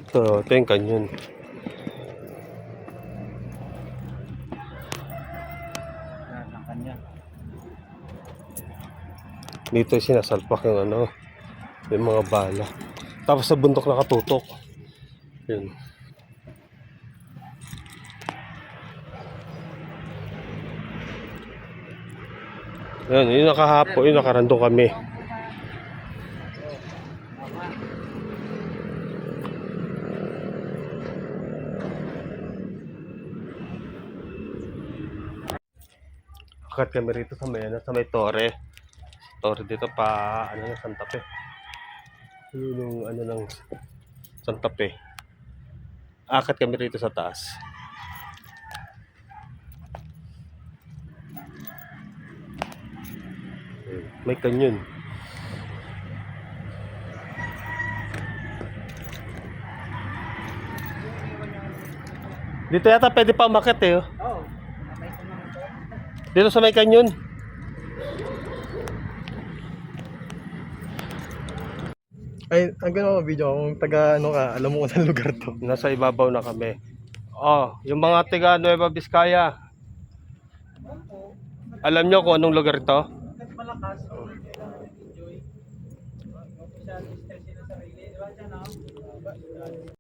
Ito yung canyon. Yan ang kanya. Dito sinasalpak yung ano, yung mga bala. Tapos sa bundok nakatutok. Yun. Yun, yung nakahapo, yung nakarandong kami. Akat kami rito sa may, sa may Torre. Torre dito pa, ano ng Santa Fe. Yun yung ano ng Santa Fe. Akat kami rito sa taas. May canyon. Dito yata pwede pa umakyat eh. Oh. Oo. Dito sa may canyon. Ay, ang gano'n video kung taga ano ka, alam mo kung saan lugar to. Nasa ibabaw na kami. Oh, yung mga taga Nueva Vizcaya. Alam nyo kung anong lugar ito? Malakas. Enjoy. Official stress sila sarili. Diba dyan,